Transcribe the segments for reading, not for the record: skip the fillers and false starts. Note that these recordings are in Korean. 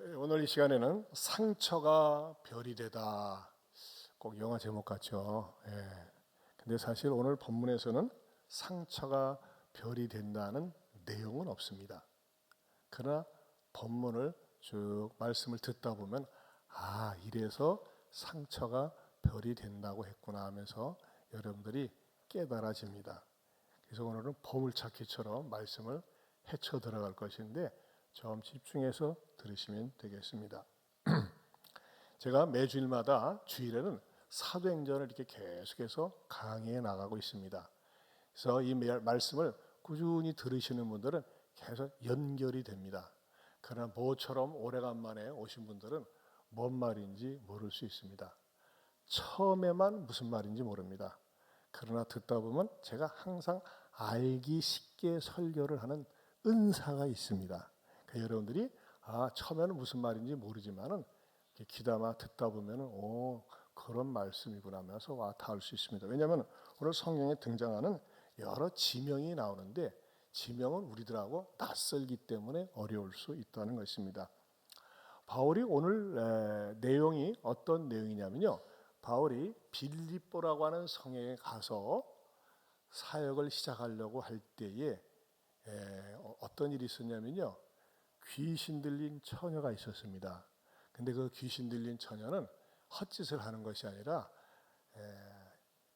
오늘 이 시간에는 상처가 별이 되다. 꼭 영화 제목 같죠. 근데 사실 오늘 본문에서는 상처가 별이 된다는 내용은 없습니다. 그러나 본문을 쭉 말씀을 듣다 보면 이래서 상처가 별이 된다고 했구나 하면서 여러분들이 깨달아집니다. 그래서 오늘은 보물찾기처럼 말씀을 헤쳐 들어갈 것인데 좀 집중해서 들으시면 되겠습니다. 제가 매주일마다 주일에는 사도행전을 이렇게 계속해서 강의해 나가고 있습니다. 그래서 이 말씀을 꾸준히 들으시는 분들은 계속 연결이 됩니다. 그러나 모처럼 오래간만에 오신 분들은 뭔 말인지 모를 수 있습니다. 처음에만 무슨 말인지 모릅니다. 그러나 듣다 보면 제가 항상 알기 쉽게 설교를 하는 은사가 있습니다. 그러니까 여러분들이 처음에는 무슨 말인지 모르지만은 귀담아 듣다 보면은 그런 말씀이구나 하면서 다 알 수 있습니다. 왜냐하면 오늘 성경에 등장하는 여러 지명이 나오는데 지명은 우리들하고 낯설기 때문에 어려울 수 있다는 것입니다. 바울이 오늘 내용이 어떤 내용이냐면요. 바울이 빌립보라고 하는 성에 가서 사역을 시작하려고 할 때에 어떤 일이 있었냐면요. 귀신 들린 처녀가 있었습니다. 근데 그 귀신 들린 처녀는 헛짓을 하는 것이 아니라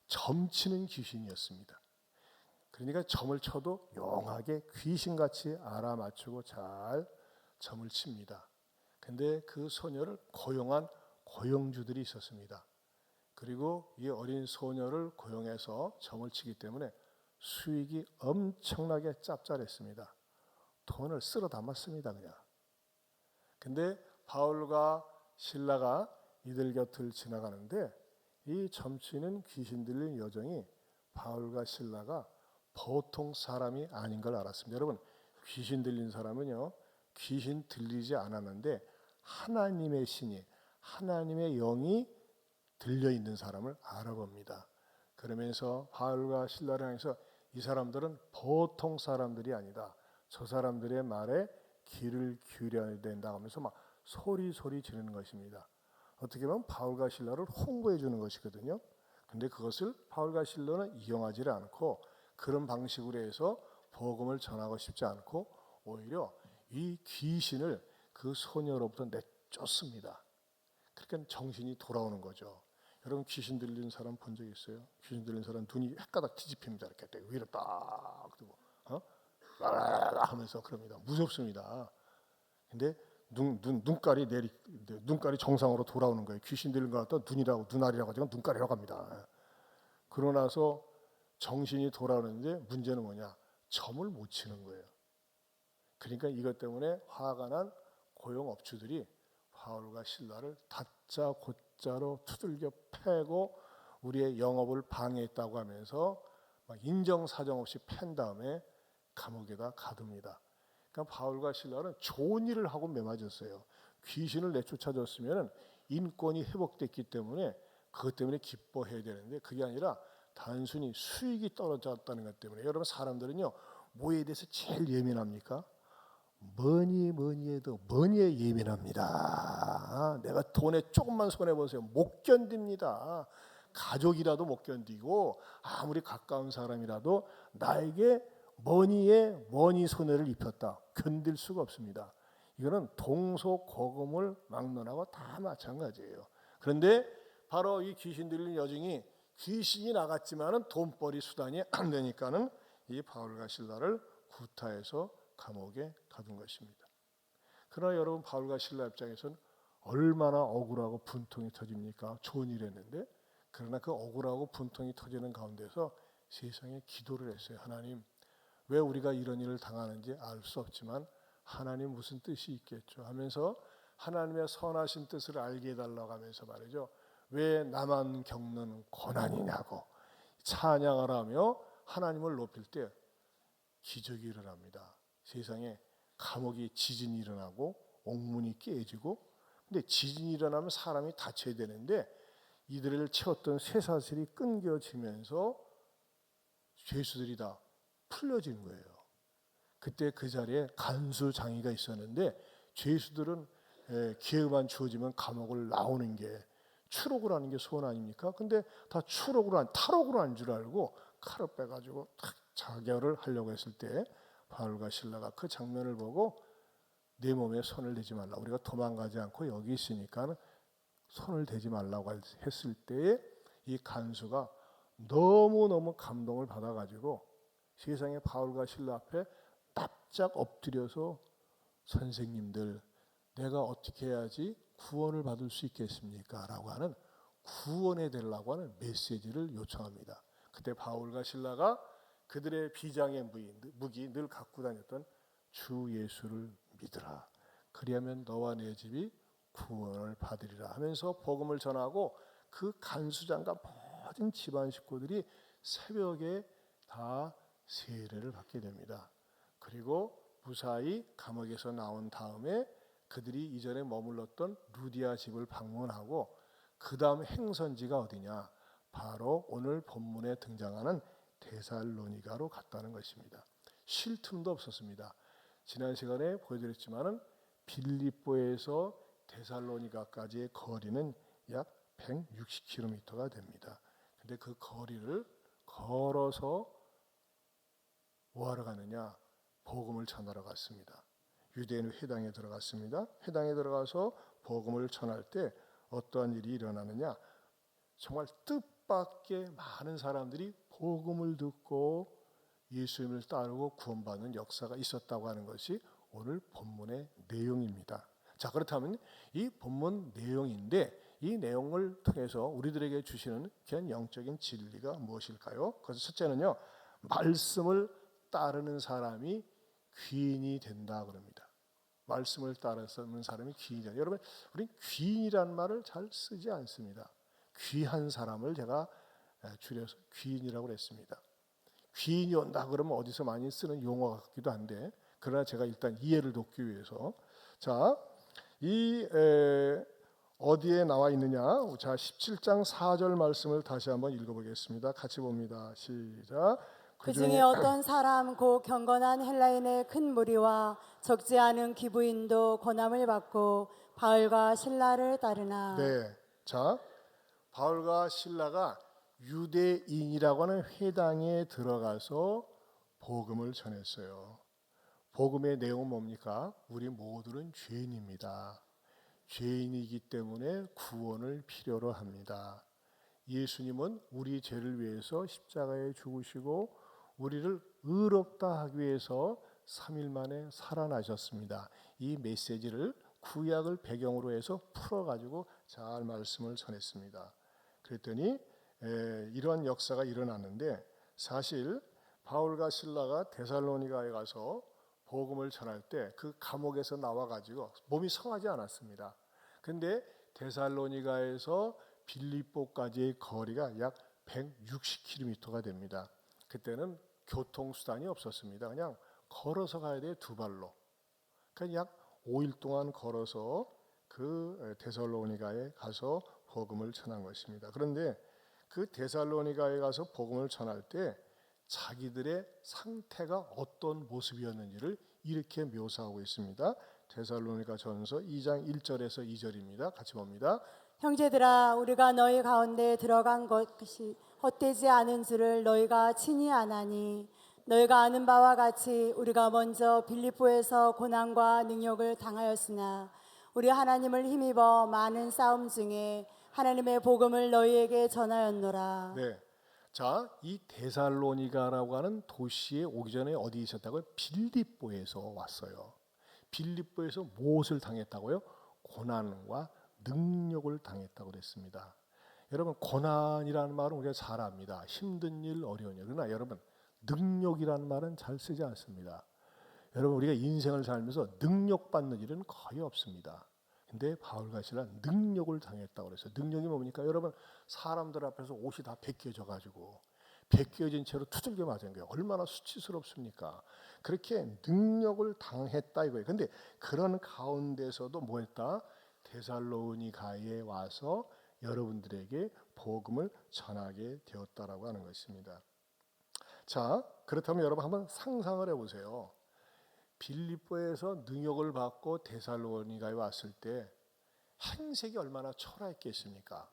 점치는 귀신이었습니다. 그러니까 점을 쳐도 용하게 귀신같이 알아맞추고 잘 점을 칩니다. 근데 그 소녀를 고용한 고용주들이 있었습니다. 그리고 이 어린 소녀를 고용해서 점을 치기 때문에 수익이 엄청나게 짭짤했습니다. 돈을 쓸어 담았습니다, 그냥. 근데 바울과 실라가 이들 곁을 지나가는데 이 점치는 귀신 들린 여정이 바울과 실라가 보통 사람이 아닌 걸 알았습니다. 여러분, 귀신 들린 사람은요, 귀신 들리지 않았는데 하나님의 신이, 하나님의 영이 들려있는 사람을 알아봅니다. 그러면서 바울과 실라를 향해서 이 사람들은 보통 사람들이 아니다. 저 사람들의 말에 귀를 기울여야 된다 하면서 막 소리 지르는 것입니다. 어떻게 보면 바울과 실라를 홍보해 주는 것이거든요. 근데 그것을 바울과 실라는 이용하지 않고 그런 방식으로 해서 복음을 전하고 싶지 않고 오히려 이 귀신을 그 소녀로부터 내쫓습니다. 그러니까 정신이 돌아오는 거죠. 여러분 귀신 들린 사람 본 적 있어요? 귀신 들린 사람 눈이 헷가닥 뒤집힙니다. 이렇게 위로 딱 두고 하면서 그럽니다. 무섭습니다. 근데 눈깔이 정상으로 돌아오는 거예요. 귀신 들린 것 같다 눈알이라고 하지만 눈깔이라고 합니다. 그러고 나서 정신이 돌아오는데 문제는 뭐냐? 점을 못 치는 거예요. 그러니까 이것 때문에 화가 난 고용업주들이 바울과 실라를 다짜 고짜로 두들겨 패고 우리의 영업을 방해했다고 하면서 막 인정사정 없이 팬 다음에 감옥에다 가둡니다. 그러니까 바울과 실라는 좋은 일을 하고 매맞았어요. 귀신을 내쫓아줬으면 인권이 회복됐기 때문에 그것 때문에 기뻐해야 되는데 그게 아니라 단순히 수익이 떨어졌다는 것 때문에. 여러분 사람들은요 뭐에 대해서 제일 예민합니까? 뭐니 해도 머니에 예민합니다. 내가 돈에 조금만 손해보세요. 못 견딥니다. 가족이라도 못 견디고 아무리 가까운 사람이라도 나에게 머니 손해를 입혔다. 견딜 수가 없습니다. 이거는 동서고금을 막론하고 다 마찬가지예요. 그런데 바로 이 귀신 들린 여정이 귀신이 나갔지만은 돈벌이 수단이 안 되니까는 이 바울과 실라를 구타해서 감옥에 가둔 것입니다. 그러나 여러분 바울과 실라 입장에서는 얼마나 억울하고 분통이 터집니까? 좋은 일 했는데. 그러나 그 억울하고 분통이 터지는 가운데서 세상에 기도를 했어요. 하나님, 왜 우리가 이런 일을 당하는지 알 수 없지만 하나님 무슨 뜻이 있겠죠 하면서 하나님의 선하신 뜻을 알게 해달라고 하면서 말이죠. 왜 나만 겪는 고난이냐고 찬양을 하며 하나님을 높일 때 기적이 일어납니다. 세상에 감옥에 지진이 일어나고 옥문이 깨지고, 근데 지진이 일어나면 사람이 다쳐야 되는데 이들을 채웠던 쇠사슬이 끊겨지면서 죄수들이 다 풀려지는 거예요. 그때 그 자리에 간수장이가 있었는데 죄수들은 기회만 주어지면 감옥을 나오는 게 추록을 하는 게 소원 아닙니까? 근데 다 탈옥으로 한 줄 알고 칼을 빼가지고 탁 자결을 하려고 했을 때 바울과 실라가 그 장면을 보고 내 몸에 손을 대지 말라. 우리가 도망가지 않고 여기 있으니까 손을 대지 말라고 했을 때에 이 간수가 너무너무 감동을 받아가지고 세상에 바울과 실라 앞에 납작 엎드려서 선생님들, 내가 어떻게 해야지 구원을 받을 수 있겠습니까? 라고 하는 구원해 달라고 하는 메시지를 요청합니다. 그때 바울과 실라가 그들의 비장의 무기 늘 갖고 다녔던 주 예수를 믿으라. 그리하면 너와 내 집이 구원을 받으리라 하면서 복음을 전하고 그 간수장과 모든 집안 식구들이 새벽에 다 세례를 받게 됩니다. 그리고 무사히 감옥에서 나온 다음에 그들이 이전에 머물렀던 루디아 집을 방문하고 그 다음 행선지가 어디냐? 바로 오늘 본문에 등장하는 데살로니가로 갔다는 것입니다. 쉴 틈도 없었습니다. 지난 시간에 보여드렸지만은 빌립보에서 데살로니가까지의 거리는 약 160km가 됩니다. 근데 그 거리를 걸어서 뭐하러 가느냐? 복음을 전하러 갔습니다. 유대인 회당에 들어갔습니다. 회당에 들어가서 복음을 전할 때 어떠한 일이 일어나느냐? 정말 뜻밖의 많은 사람들이 복음을 듣고 예수님을 따르고 구원받는 역사가 있었다고 하는 것이 오늘 본문의 내용입니다. 자, 그렇다면 이 본문 내용인데 이 내용을 통해서 우리들에게 주시는 그런 영적인 진리가 무엇일까요? 그래서 첫째는요, 말씀을 따르는 사람이 귀인이 된다 그럽니다. 말씀을 따르는 사람이 귀인이 된다. 여러분, 우리는 귀인이라는 말을 잘 쓰지 않습니다. 귀한 사람을 제가 줄여서 귀인이라고 했습니다. 귀인이 온다 그러면 어디서 많이 쓰는 용어 같기도 한데, 그러나 제가 일단 이해를 돕기 위해서, 자, 어디에 나와 있느냐? 자, 17장 4절 말씀을 다시 한번 읽어보겠습니다. 같이 봅니다. 시작. 그 중에 어떤 사람 곧 경건한 헬라인의 큰 무리와 적지 않은 기부인도 권함을 받고 바울과 실라를 따르나. 네, 자, 바울과 실라가 유대인이라고 하는 회당에 들어가서 복음을 전했어요. 복음의 내용은 뭡니까? 우리 모두는 죄인입니다. 죄인이기 때문에 구원을 필요로 합니다. 예수님은 우리 죄를 위해서 십자가에 죽으시고 우리를 의롭다 하기 위해서 3일 만에 살아나셨습니다. 이 메시지를 구약을 배경으로 해서 풀어가지고 잘 말씀을 전했습니다. 그랬더니 이러한 역사가 일어났는데, 사실 바울과 실라가 데살로니가에 가서 복음을 전할 때 그 감옥에서 나와가지고 몸이 성하지 않았습니다. 근데 데살로니가에서 빌립보까지의 거리가 약 160km가 됩니다. 그때는 교통수단이 없었습니다. 그냥 걸어서 가야 돼요, 두 발로. 그러니까 약 5일 동안 걸어서 그 데살로니가에 가서 복음을 전한 것입니다. 그런데 그 데살로니가에 가서 복음을 전할 때 자기들의 상태가 어떤 모습이었는지를 이렇게 묘사하고 있습니다. 데살로니가 전서 2장 1절에서 2절입니다. 같이 봅니다. 형제들아, 우리가 너희 가운데 들어간 것이 헛되지 않은 줄을 너희가 친히 아나니, 너희가 아는 바와 같이 우리가 먼저 빌립보에서 고난과 능욕을 당하였으나 우리 하나님을 힘입어 많은 싸움 중에 하나님의 복음을 너희에게 전하였노라. 네, 자, 이 데살로니가라고 하는 도시에 오기 전에 어디 있었다고요? 빌립보에서 왔어요. 빌립보에서 무엇을 당했다고요? 고난과 능욕을 당했다고 그랬습니다. 여러분, 고난이라는 말은 우리가 잘 압니다. 힘든 일, 어려운 일. 그러나 여러분, 능욕이라는 말은 잘 쓰지 않습니다. 여러분, 우리가 인생을 살면서 능욕받는 일은 거의 없습니다. 근데 바울과 실라 능욕을 당했다고 그랬어요. 능욕이 뭡니까? 여러분, 사람들 앞에서 옷이 다 벗겨져 가지고 벗겨진 채로 두들겨 맞은 거예요. 얼마나 수치스럽습니까? 그렇게 능욕을 당했다 이거예요. 근데 그런 가운데서도 뭐 했다? 데살로니가에 와서 여러분들에게 복음을 전하게 되었다라고 하는 것입니다. 자, 그렇다면 여러분 한번 상상을 해보세요. 빌립보에서 능욕을 받고 데살로니가에 왔을 때 행색이 얼마나 초라했겠습니까?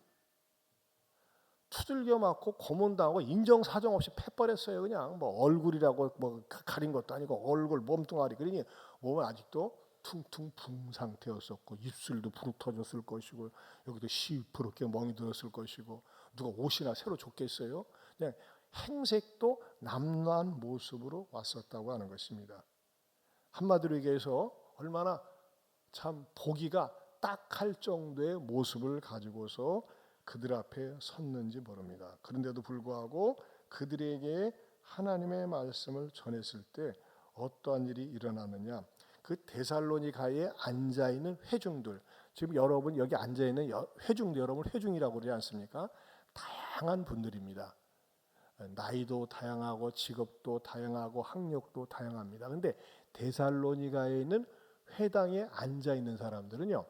두들겨 맞고 고문당하고 인정사정 없이 패버렸어요. 그냥 뭐 얼굴이라고 뭐 가린 것도 아니고 얼굴 몸뚱아리, 그러니 몸은 아직도 퉁퉁 붕 상태였었고 입술도 부르터졌을 것이고 여기도 시퍼렇게 멍이 들었을 것이고 누가 옷이나 새로 줬겠어요? 그냥 행색도 남루한 모습으로 왔었다고 하는 것입니다. 한마디로 얘기해서 얼마나 참 보기가 딱할 정도의 모습을 가지고서 그들 앞에 섰는지 모릅니다. 그런데도 불구하고 그들에게 하나님의 말씀을 전했을 때 어떠한 일이 일어나느냐, 그 데살로니가에 앉아있는 회중들, 지금 여러분 여기 앉아있는 회중들, 여러분 회중이라고 그러지 않습니까? 다양한 분들입니다. 나이도 다양하고 직업도 다양하고 학력도 다양합니다. 그런데 데살로니가에 있는 회당에 앉아있는 사람들은요,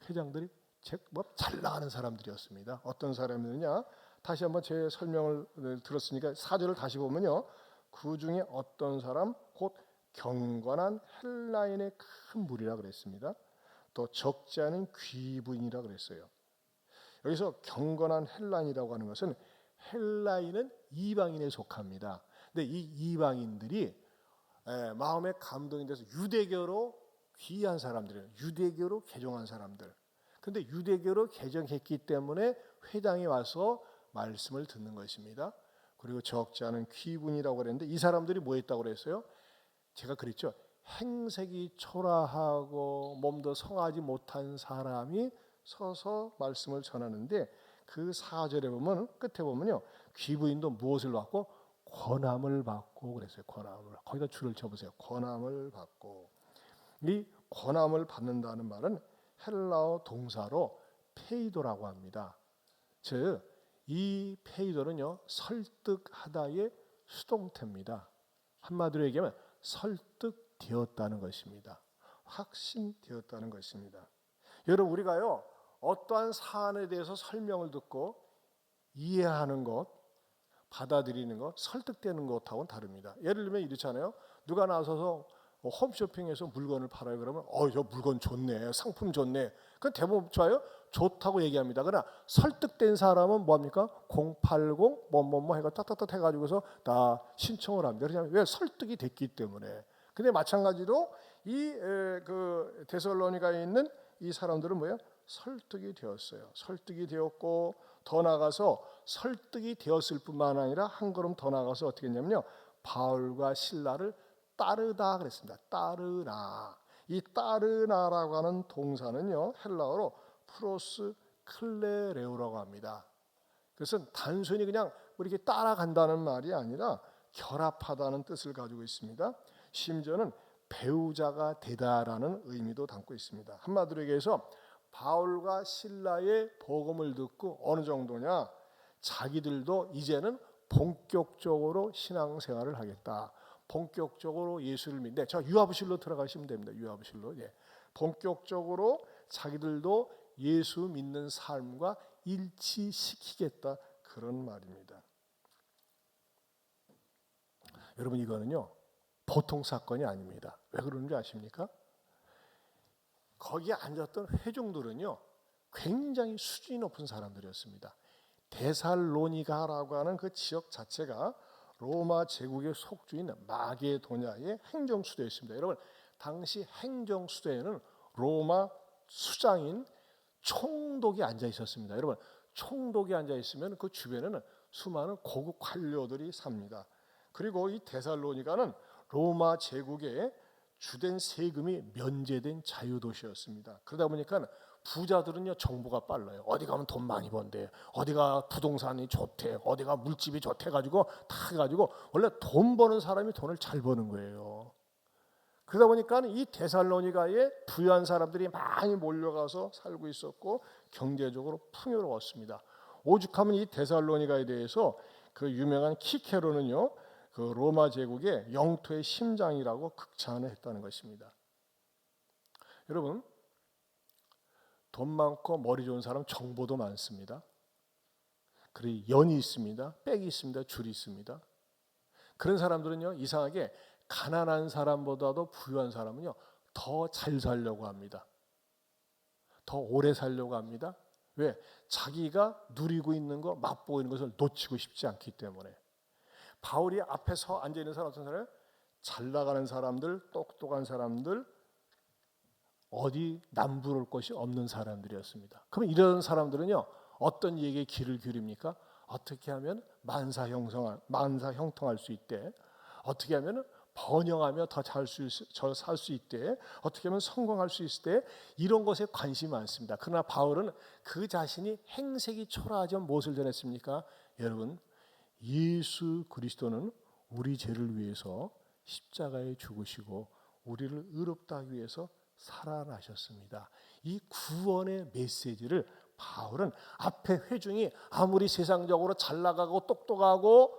회장들이 잘 나가는 사람들이었습니다. 어떤 사람이냐? 다시 한번 제 설명을 들었으니까 4절을 다시 보면요, 그 중에 어떤 사람 곧 경건한 헬라인의 큰 무리라 그랬습니다. 또 적지 않은 귀부인이라 그랬어요. 여기서 경건한 헬라인이라고 하는 것은 헬라인은 이방인에 속합니다. 근데 이 이방인들이 마음에 감동이 돼서 유대교로 귀한 사람들이에요. 유대교로 개종한 사람들. 그런데 유대교로 개종했기 때문에 회당에 와서 말씀을 듣는 것입니다. 그리고 적지 않은 귀분이라고 그랬는데 이 사람들이 뭐 했다고 그랬어요? 제가 그랬죠. 행색이 초라하고 몸도 성하지 못한 사람이 서서 말씀을 전하는데 그 4절에 보면 끝에 보면요, 귀부인도 무엇을 받고? 권함을 받고 그랬어요. 권함을. 거기다 줄을 쳐보세요. 권함을 받고. 이 권함을 받는다는 말은 헬라어 동사로 페이도라고 합니다. 즉 이 페이도는요, 설득하다의 수동태입니다. 한마디로 얘기하면 설득되었다는 것입니다. 확신되었다는 것입니다. 여러분, 우리가요 어떠한 사안에 대해서 설명을 듣고 이해하는 것, 받아들이는 것, 설득되는 것하고는 다릅니다. 예를 들면 이렇잖아요. 누가 나서서 홈쇼핑에서 물건을 팔아요. 그러면 저 물건 좋네, 상품 좋네. 그 대부분 좋아요? 좋다고 얘기합니다. 그러나 설득된 사람은 뭡니까? 080 뭐뭐뭐 해가 따따따 해가지고서 다 신청을 합니다. 그러냐면 왜? 설득이 됐기 때문에. 근데 마찬가지로 이 그 데살로니가에 있는 이 사람들은 뭐예요? 설득이 되었어요. 설득이 되었고 더 나아가서 설득이 되었을 뿐만 아니라 한 걸음 더 나아가서 어떻게 했냐면요, 바울과 실라를 따르다 그랬습니다. 따르나. 이 따르나라고 하는 동사는요, 헬라어로 프로스 클레레오라고 합니다. 그래서 단순히 그냥 이렇게 따라간다는 말이 아니라 결합하다는 뜻을 가지고 있습니다. 심지어는 배우자가 되다라는 의미도 담고 있습니다. 한마디로 얘기해서 바울과 실라의 복음을 듣고 어느 정도냐, 자기들도 이제는 본격적으로 신앙생활을 하겠다. 본격적으로 예수를 믿는데, 자, 유아부실로 들어가시면 됩니다. 유아부실로. 예. 본격적으로 자기들도 예수 믿는 삶과 일치시키겠다, 그런 말입니다. 여러분, 이거는요 보통 사건이 아닙니다. 왜 그런지 아십니까? 거기에 앉았던 회중들은요 굉장히 수준이 높은 사람들이었습니다. 데살로니가라고 하는 그 지역 자체가 로마 제국의 속주인 마게도냐의 행정수도였습니다. 여러분, 당시 행정수도에는 로마 수장인 총독이 앉아 있었습니다. 여러분, 총독이 앉아 있으면 그 주변에는 수많은 고급 관료들이 삽니다. 그리고 이 데살로니가는 로마 제국의 주된 세금이 면제된 자유도시였습니다. 그러다 보니까 부자들은요 정보가 빨라요. 어디 가면 돈 많이 번대, 어디가 부동산이 좋대, 어디가 물집이 좋대 가지고 다 해가지고 원래 돈 버는 사람이 돈을 잘 버는 거예요. 그러다 보니까 이 데살로니가에 부유한 사람들이 많이 몰려가서 살고 있었고 경제적으로 풍요로웠습니다. 오죽하면 이 데살로니가에 대해서 그 유명한 키케로는요, 그 로마 제국의 영토의 심장이라고 극찬을 했다는 것입니다. 여러분, 돈 많고 머리 좋은 사람 정보도 많습니다. 그리고 연이 있습니다. 백이 있습니다. 줄이 있습니다. 그런 사람들은요 이상하게 가난한 사람보다도 부유한 사람은요 더 잘 살려고 합니다. 더 오래 살려고 합니다. 왜? 자기가 누리고 있는 거, 맛보고 있는 것을 놓치고 싶지 않기 때문에. 바울이 앞에 서 앉아있는 사람 어떤 사람이에요? 잘 나가는 사람들, 똑똑한 사람들, 어디 남부를 것이 없는 사람들이었습니다. 그럼 이런 사람들은요 어떤 얘기에 귀를 기울입니까? 어떻게 하면 만사 형통할 수 있대? 어떻게 하면 번영하며 더 살 수 있대? 어떻게 하면 성공할 수 있을 때? 이런 것에 관심이 많습니다. 그러나 바울은 그 자신이 행색이 초라하지만 무엇을 전했습니까? 여러분, 예수 그리스도는 우리 죄를 위해서 십자가에 죽으시고 우리를 의롭다 하기 위해서 살아나셨습니다. 이 구원의 메시지를 바울은 앞에 회중이 아무리 세상적으로 잘 나가고 똑똑하고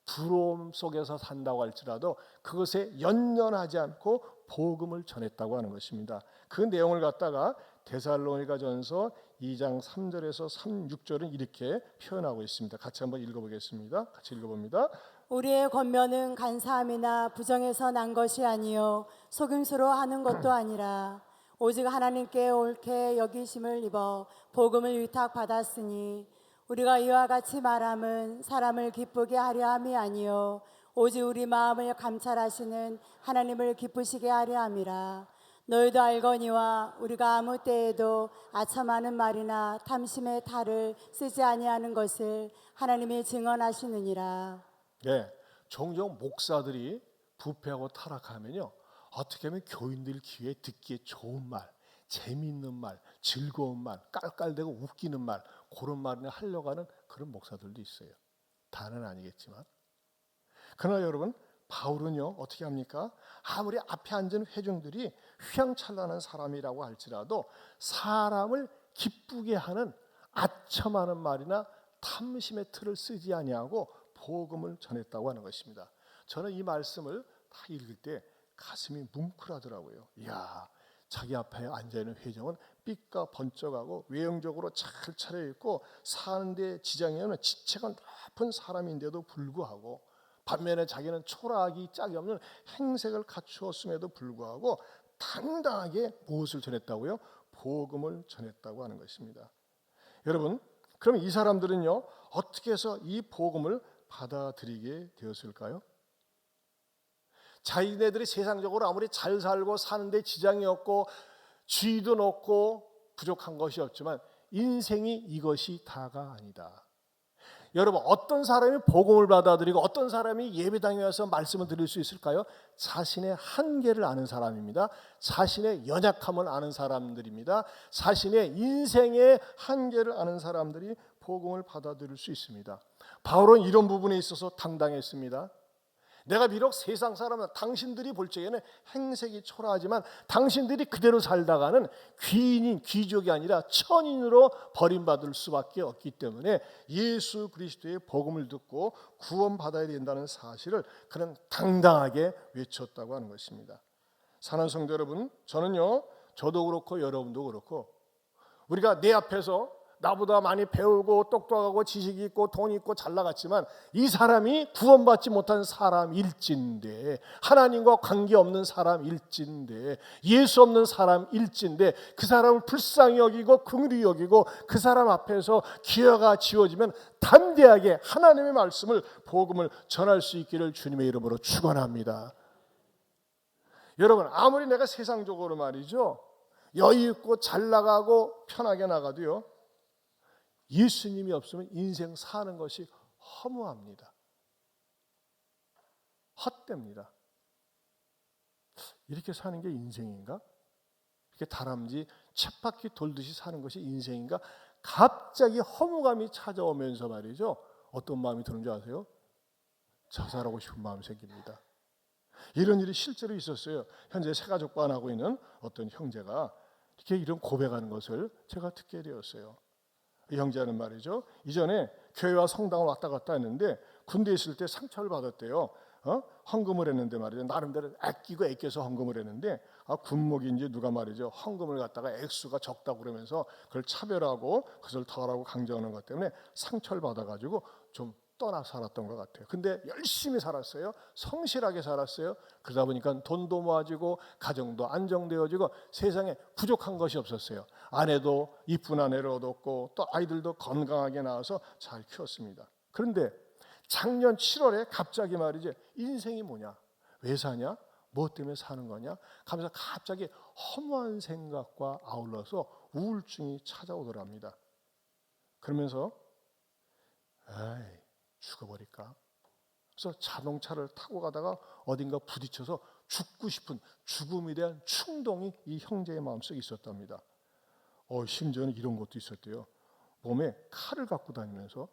부러움 속에서 산다고 할지라도 그것에 연연하지 않고 복음을 전했다고 하는 것입니다. 그 내용을 갖다가 데살로니가전서 2장 3절에서 6절은 이렇게 표현하고 있습니다. 같이 한번 읽어보겠습니다. 같이 읽어봅니다. 우리의 권면은 간사함이나 부정에서 난 것이 아니요 속임수로 하는 것도 아니라 오직 하나님께 옳게 여기심을 입어 복음을 위탁받았으니 우리가 이와 같이 말함은 사람을 기쁘게 하려 함이 아니요 오직 우리 마음을 감찰하시는 하나님을 기쁘시게 하려 함이라. 너희도 알거니와 우리가 아무 때에도 아첨하는 말이나 탐심의 탈을 쓰지 아니하는 것을 하나님이 증언하시느니라. 네, 종종 목사들이 부패하고 타락하면요 어떻게 하면 교인들 귀에 듣기에 좋은 말, 재미있는 말, 즐거운 말, 깔깔대고 웃기는 말 그런 말을 하려고 하는 그런 목사들도 있어요. 다는 아니겠지만. 그러나 여러분 바울은요 어떻게 합니까? 아무리 앞에 앉은 회중들이 휘황찬란한 사람이라고 할지라도 사람을 기쁘게 하는 아첨하는 말이나 탐심의 틀을 쓰지 아니하고 복음을 전했다고 하는 것입니다. 저는 이 말씀을 다 읽을 때 가슴이 뭉클하더라고요. 이야, 자기 앞에 앉아있는 회중은 삐까 번쩍하고 외형적으로 잘 차려입고 사는데 지장이 없는 지체가 높은 사람인데도 불구하고 반면에 자기는 초라하기 짝이 없는 행색을 갖추었음에도 불구하고 당당하게 무엇을 전했다고요? 복음을 전했다고 하는 것입니다. 여러분, 그럼 이 사람들은요 어떻게 해서 이 복음을 받아들이게 되었을까요? 자기네들이 세상적으로 아무리 잘 살고 사는데 지장이 없고 쥐도 높고 부족한 것이 없지만 인생이 이것이 다가 아니다. 여러분 어떤 사람이 복음을 받아들이고 어떤 사람이 예배당에 와서 말씀을 드릴 수 있을까요? 자신의 한계를 아는 사람입니다. 자신의 연약함을 아는 사람들입니다. 자신의 인생의 한계를 아는 사람들이 복음을 받아들일 수 있습니다. 바울은 이런 부분에 있어서 당당했습니다. 내가 비록 세상 사람은 당신들이 볼 적에는 행색이 초라하지만 당신들이 그대로 살다가는 귀인인 귀족이 아니라 천인으로 버림받을 수밖에 없기 때문에 예수 그리스도의 복음을 듣고 구원받아야 된다는 사실을 그는 당당하게 외쳤다고 하는 것입니다. 사랑하는 성도 여러분, 저도 그렇고 여러분도 그렇고 우리가 내 앞에서 나보다 많이 배우고 똑똑하고 지식이 있고 돈 있고 잘 나갔지만 이 사람이 구원받지 못한 사람일진데 하나님과 관계없는 사람일진데 예수 없는 사람일진데 그 사람을 불쌍히 여기고 긍휼히 여기고 그 사람 앞에서 기회가 지어지면 담대하게 하나님의 말씀을 복음을 전할 수 있기를 주님의 이름으로 축원합니다. 여러분 아무리 내가 세상적으로 말이죠 여유 있고 잘 나가고 편하게 나가도요 예수님이 없으면 인생 사는 것이 허무합니다. 헛됩니다. 이렇게 사는 게 인생인가? 이렇게 다람쥐 쳇바퀴 돌듯이 사는 것이 인생인가? 갑자기 허무감이 찾아오면서 말이죠. 어떤 마음이 드는 줄 아세요? 자살하고 싶은 마음이 생깁니다. 이런 일이 실제로 있었어요. 현재 새가족반하고 있는 어떤 형제가 이렇게 이런 고백하는 것을 제가 듣게 되었어요. 이 형제는 말이죠. 이전에 교회와 성당을 왔다 갔다 했는데 군대에 있을 때 상처를 받았대요. 헌금을 했는데 말이죠. 나름대로 아끼고 애껴서 헌금을 했는데 군목인지 누가 말이죠. 헌금을 갖다가 액수가 적다고 그러면서 그걸 차별하고 그것을 덜하고 강조하는 것 때문에 상처를 받아가지고 좀 떠나 살았던 것 같아요. 근데 열심히 살았어요. 성실하게 살았어요. 그러다 보니까 돈도 모아지고 가정도 안정되어지고 세상에 부족한 것이 없었어요. 아내도 이쁜 아내를 얻었고 또 아이들도 건강하게 낳아서 잘 키웠습니다. 그런데 작년 7월에 갑자기 말이죠. 인생이 뭐냐? 왜 사냐? 뭐 때문에 사는 거냐? 하면서 갑자기 허무한 생각과 아울러서 우울증이 찾아오더랍니다. 그러면서 에이, 죽어버릴까? 그래서 자동차를 타고 가다가 어딘가 부딪혀서 죽고 싶은 죽음에 대한 충동이 이 형제의 마음속에 있었답니다. 심지어는 이런 것도 있었대요. 몸에 칼을 갖고 다니면서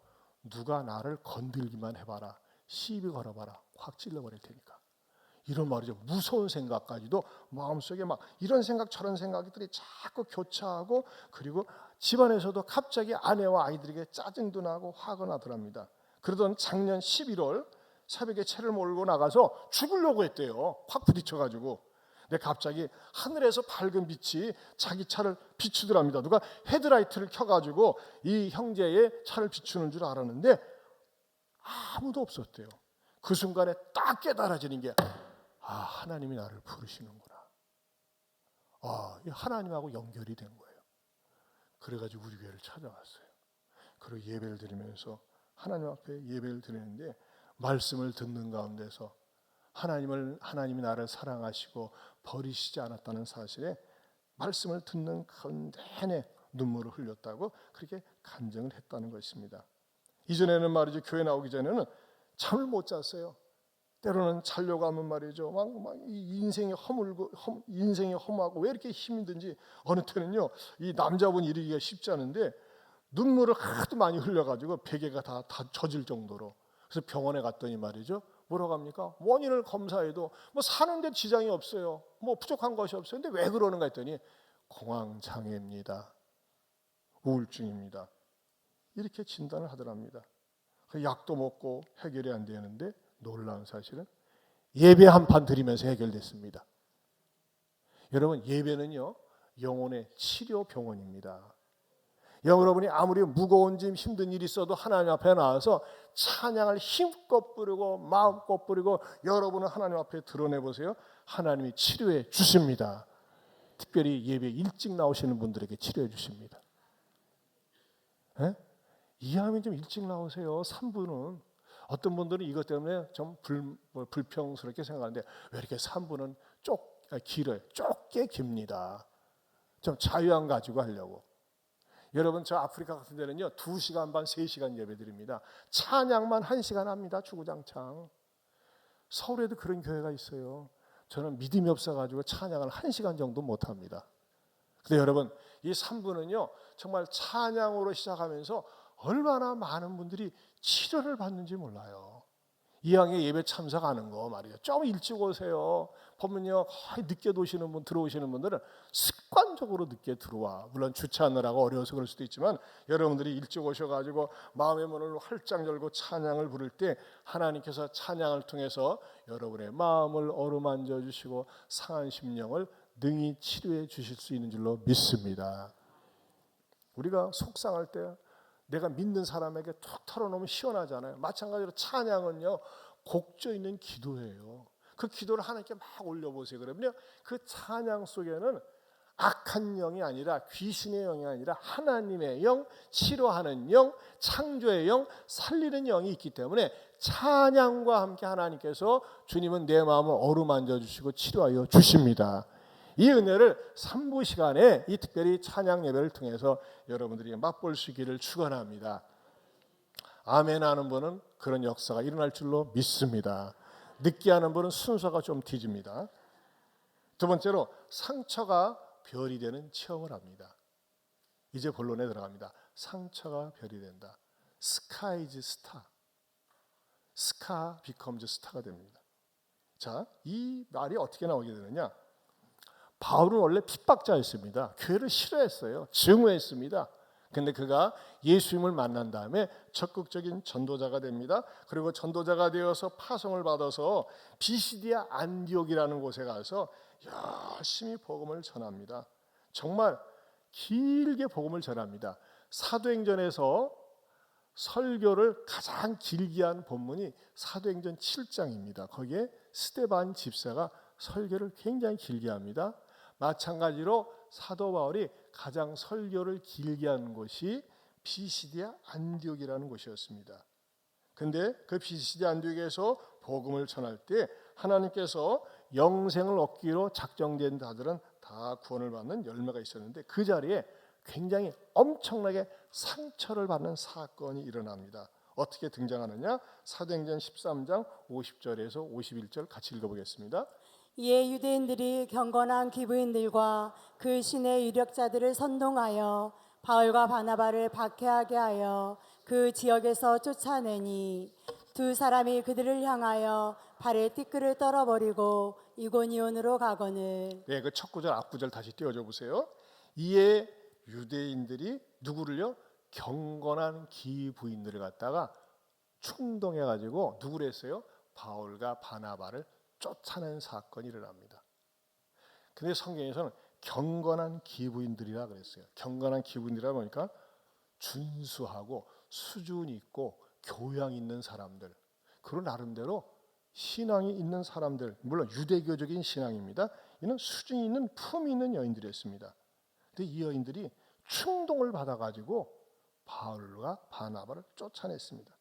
누가 나를 건들기만 해봐라, 시비 걸어봐라, 확 찔러버릴 테니까. 이런 말이죠. 무서운 생각까지도 마음속에 막 이런 생각 저런 생각들이 자꾸 교차하고, 그리고 집안에서도 갑자기 아내와 아이들에게 짜증도 나고 화가 나더랍니다. 그러던 작년 11월 새벽에 차를 몰고 나가서 죽으려고 했대요. 확 부딪혀가지고. 근데 갑자기 하늘에서 밝은 빛이 자기 차를 비추더랍니다. 누가 헤드라이트를 켜가지고 이 형제의 차를 비추는 줄 알았는데 아무도 없었대요. 그 순간에 딱 깨달아지는 게, 하나님이 나를 부르시는구나. 하나님하고 연결이 된 거예요. 그래가지고 우리 교회를 찾아왔어요. 그리고 예배를 드리면서 하나님 앞에 예배를 드리는데 말씀을 듣는 가운데서 하나님이 나를 사랑하시고 버리시지 않았다는 사실에 말씀을 듣는 내내 눈물을 흘렸다고 그렇게 간증을 했다는 것입니다. 이전에는 말이죠, 교회 나오기 전에는 잠을 못 잤어요. 때로는 자려고 하면 말이죠, 막 이 인생이 인생이 허무하고 왜 이렇게 힘든지, 어느 때는요 이 남자분 이르기가 쉽지 않은데 눈물을 하도 많이 흘려가지고 베개가 다 젖을 정도로. 그래서 병원에 갔더니 말이죠, 뭐라고 합니까? 원인을 검사해도 뭐 사는데 지장이 없어요. 뭐 부족한 것이 없어요. 근데 왜 그러는가 했더니 공황장애입니다. 우울증입니다. 이렇게 진단을 하더랍니다. 약도 먹고 해결이 안 되는데 놀라운 사실은 예배 한 판 드리면서 해결됐습니다. 여러분, 예배는요 영혼의 치료 병원입니다. 여러분이 아무리 무거운 짐 힘든 일이 있어도 하나님 앞에 나와서 찬양을 힘껏 부르고 마음껏 부르고 여러분은 하나님 앞에 드러내보세요. 하나님이 치료해 주십니다. 특별히 예배 일찍 나오시는 분들에게 치료해 주십니다. 이해하면 좀 일찍 나오세요. 3부는. 어떤 분들은 이것 때문에 좀 불평스럽게 생각하는데, 왜 이렇게 3부는 길어요. 좁게 깁니다. 좀 자유함 가지고 하려고. 여러분, 저 아프리카 같은 데는요 2시간 반 3시간 예배 드립니다. 찬양만 1시간 합니다. 주구장창. 서울에도 그런 교회가 있어요. 저는 믿음이 없어가지고 찬양을 1시간 정도 못합니다. 근데 여러분, 이 3부는요 정말 찬양으로 시작하면서 얼마나 많은 분들이 치료를 받는지 몰라요. 이왕에 예배 참석하는 거 말이에요. 좀 일찍 오세요. 보면요 거의 늦게 들어오시는 분들은 습관적으로 늦게 들어와. 물론 주차하느라고 어려워서 그럴 수도 있지만, 여러분들이 일찍 오셔가지고 마음의 문을 활짝 열고 찬양을 부를 때 하나님께서 찬양을 통해서 여러분의 마음을 어루만져 주시고 상한 심령을 능히 치료해 주실 수 있는 줄로 믿습니다. 우리가 속상할 때 내가 믿는 사람에게 툭 털어놓으면 시원하잖아요. 마찬가지로 찬양은요 곡조 있는 기도예요. 그 기도를 하나님께 막 올려보세요. 그러면요 그 찬양 속에는 악한 영이 아니라, 귀신의 영이 아니라 하나님의 영, 치료하는 영, 창조의 영, 살리는 영이 있기 때문에 찬양과 함께 하나님께서 주님은 내 마음을 어루만져 주시고 치료하여 주십니다. 이 은혜를 3부 시간에 이 특별히 찬양 예배를 통해서 여러분들이 맛볼 수 있기를 축원합니다. 아멘 하는 분은 그런 역사가 일어날 줄로 믿습니다. 늦게 하는 분은 순서가 좀 뒤집니다. 두 번째로, 상처가 별이 되는 체험을 합니다. 이제 본론에 들어갑니다. 상처가 별이 된다. Sky is star. Scar becomes star가 됩니다. 자, 이 말이 어떻게 나오게 되느냐? 바울은 원래 핍박자였습니다. 교회를 싫어했어요. 증오했습니다. 근데 그가 예수님을 만난 다음에 적극적인 전도자가 됩니다. 그리고 전도자가 되어서 파송을 받아서 비시디아 안디옥이라는 곳에 가서 열심히 복음을 전합니다. 정말 길게 복음을 전합니다. 사도행전에서 설교를 가장 길게 한 본문이 사도행전 7장입니다. 거기에 스데반 집사가 설교를 굉장히 길게 합니다. 마찬가지로 사도 바울이 가장 설교를 길게 한 곳이 비시디아 안디옥이라는 곳이었습니다. 근데 그 비시디아 안디옥에서 복음을 전할 때 하나님께서 영생을 얻기로 작정된 자들은 다 구원을 받는 열매가 있었는데 그 자리에 굉장히 엄청나게 상처를 받는 사건이 일어납니다. 어떻게 등장하느냐? 사도행전 13장 50절에서 51절 같이 읽어보겠습니다. 이에 유대인들이 경건한 기부인들과 그 신의 유력자들을 선동하여 바울과 바나바를 박해하게 하여 그 지역에서 쫓아내니 두 사람이 그들을 향하여 발에 띠끌을 떨어버리고 이고니온으로 가거늘. 네, 그 첫 구절 앞 구절 다시 띄워줘 보세요. 이에 유대인들이 누구를요? 경건한 기부인들을 갖다가 충동해 가지고 누구를 했어요? 바울과 바나바를 쫓아낸 사건이 일어납니다. 근데 성경에서는 경건한 기부인들이라 그랬어요. 경건한 기부인들이라 보니까 준수하고 수준 있고 교양 있는 사람들, 그런 나름대로 신앙이 있는 사람들, 물론 유대교적인 신앙입니다. 이는 수준 있는 품이 있는 여인들이었습니다. 근데 이 여인들이 충동을 받아가지고 바울과 바나바를 쫓아냈습니다.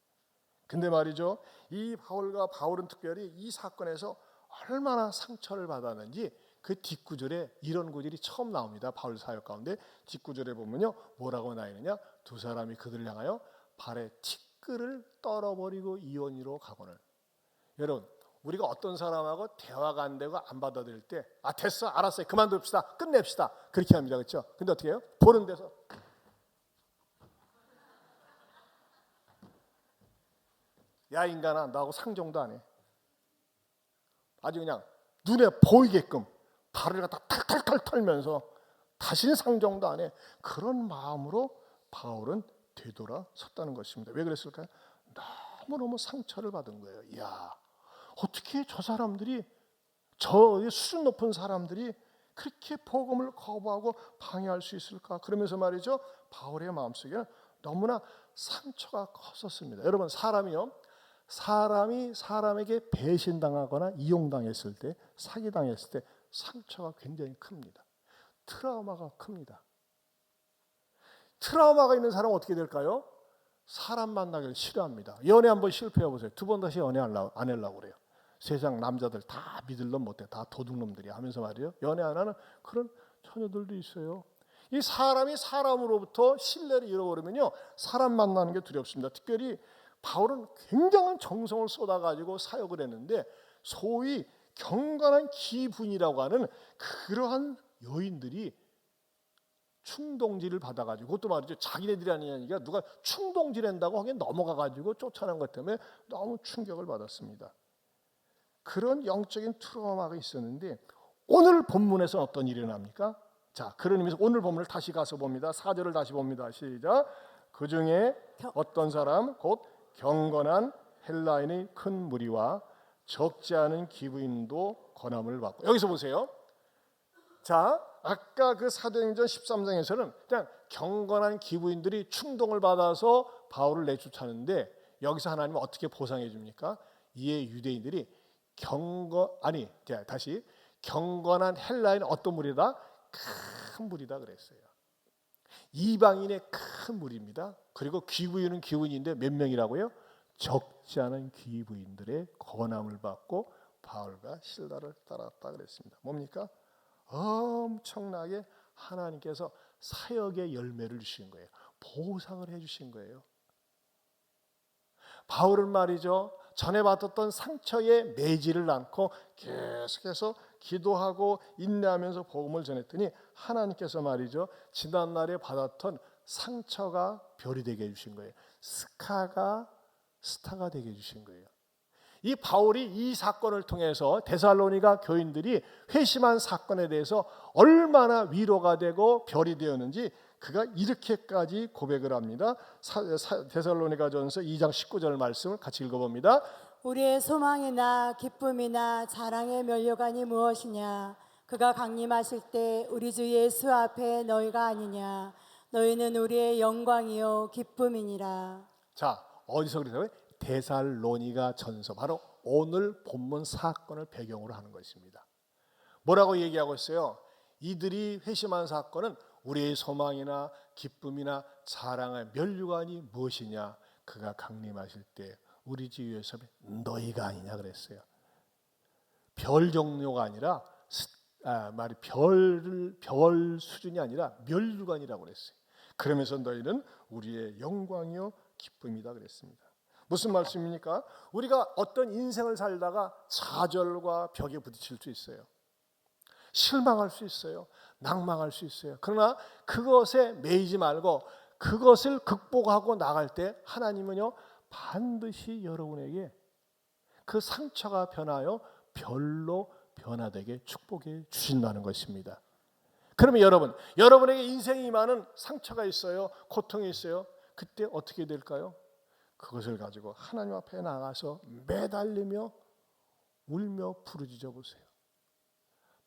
근데 말이죠, 이 바울은 특별히 이 사건에서 얼마나 상처를 받았는지 그 뒷구절에 이런 구절이 처음 나옵니다. 바울 사역 가운데 뒷구절에 보면요, 뭐라고 나와 있느냐? 두 사람이 그들을 향하여 발에 티끌을 떨어버리고 이원으로 가거늘. 여러분, 우리가 어떤 사람하고 대화가 안 되고 안 받아들일 때, 아 됐어, 알았어요, 그만둡시다, 끝냅시다, 그렇게 합니다, 그렇죠? 근데 어떻게 해요? 보는 데서 야 인간아, 나하고 상종도 안 해. 아주 그냥 눈에 보이게끔 발을 갖다 탈탈탈 털면서 다시는 상종도 안 해. 그런 마음으로 바울은 되돌아섰다는 것입니다. 왜 그랬을까요? 너무너무 상처를 받은 거예요. 이야, 어떻게 저 사람들이, 저 수준 높은 사람들이 그렇게 복음을 거부하고 방해할 수 있을까? 그러면서 말이죠, 바울의 마음속에는 너무나 상처가 컸었습니다. 여러분, 사람이 사람에게 배신당하거나 이용당했을 때, 사기당했을 때 상처가 굉장히 큽니다. 트라우마가 큽니다. 트라우마가 있는 사람은 어떻게 될까요? 사람 만나기를 싫어합니다. 연애 한번 실패해 보세요. 두 번 다시 연애 안 하려고 그래요. 세상 남자들 다 믿을 놈 못해, 다 도둑놈들이야 하면서 말이에요, 연애 안 하는 그런 처녀들도 있어요. 이 사람이 사람으로부터 신뢰를 잃어버리면요, 사람 만나는 게 두렵습니다. 특별히 바울은 굉장한 정성을 쏟아가지고 사역을 했는데, 소위 경건한 기분이라고 하는 그러한 여인들이 충동질을 받아가지고, 그것도 말이죠, 자기네들이 아니니까 누가 충동질한다고 하기엔 넘어가가지고 쫓아난 것 때문에 너무 충격을 받았습니다. 그런 영적인 트라우마가 있었는데, 오늘 본문에서는 어떤 일이 일어납니까? 자, 그런 의미에서 오늘 본문을 다시 가서 봅니다. 4절을 다시 봅니다. 시작. 그 중에 어떤 사람, 곧 경건한 헬라인의 큰 무리와 적지 않은 기부인도 권함을 받고. 여기서 보세요. 자, 아까 그 사도행전 13장에서는 그냥 경건한 기부인들이 충동을 받아서 바울을 내쫓았는데, 여기서 하나님은 어떻게 보상해 줍니까? 이에 유대인들이 경건한 헬라인 어떤 무리다? 큰 무리다 그랬어요. 이방인의 큰 무리입니다. 그리고 기부인은 기부인인데 몇 명이라고요? 적지 않은 기부인들의 권함을 받고 바울과 실라를 따랐다 그랬습니다. 뭡니까? 엄청나게 하나님께서 사역의 열매를 주신 거예요. 보상을 해주신 거예요. 바울은 말이죠, 전에 받았던 상처에 매지를 않고 계속해서 기도하고 인내하면서 복음을 전했더니 하나님께서 말이죠, 지난날에 받았던 상처가 별이 되게 해주신 거예요. 스카가 스타가 되게 해주신 거예요. 이 바울이 이 사건을 통해서 데살로니가 교인들이 회심한 사건에 대해서 얼마나 위로가 되고 별이 되었는지 그가 이렇게까지 고백을 합니다. 데살로니가전서 2장 19절 말씀을 같이 읽어봅니다. 우리의 소망이나 기쁨이나 자랑의 면류관이 무엇이냐? 그가 강림하실 때 우리 주 예수 앞에 너희가 아니냐? 너희는 우리의 영광이요 기쁨이니라. 자, 어디서 그러냐면 데살로니가 전서, 바로 오늘 본문 사건을 배경으로 하는 것입니다. 뭐라고 얘기하고 있어요? 이들이 회심한 사건은 우리의 소망이나 기쁨이나 자랑의 면류관이 무엇이냐? 그가 강림하실 때 우리 집 위에서 너희가 아니냐 그랬어요. 별 종류가 아니라 별 수준이 아니라 면류관이라고 그랬어요. 그러면서 너희는 우리의 영광이요 기쁨이다 그랬습니다. 무슨 말씀입니까? 우리가 어떤 인생을 살다가 좌절과 벽에 부딪힐 수 있어요. 실망할 수 있어요. 낭망할 수 있어요. 그러나 그것에 매이지 말고 그것을 극복하고 나갈 때 하나님은요 반드시 여러분에게 그 상처가 변하여 별로 변화되게 축복해 주신다는 것입니다. 그러면 여러분에게 인생에 임하는 상처가 있어요. 고통이 있어요. 그때 어떻게 될까요? 그것을 가지고 하나님 앞에 나가서 매달리며 울며 부르짖어 보세요.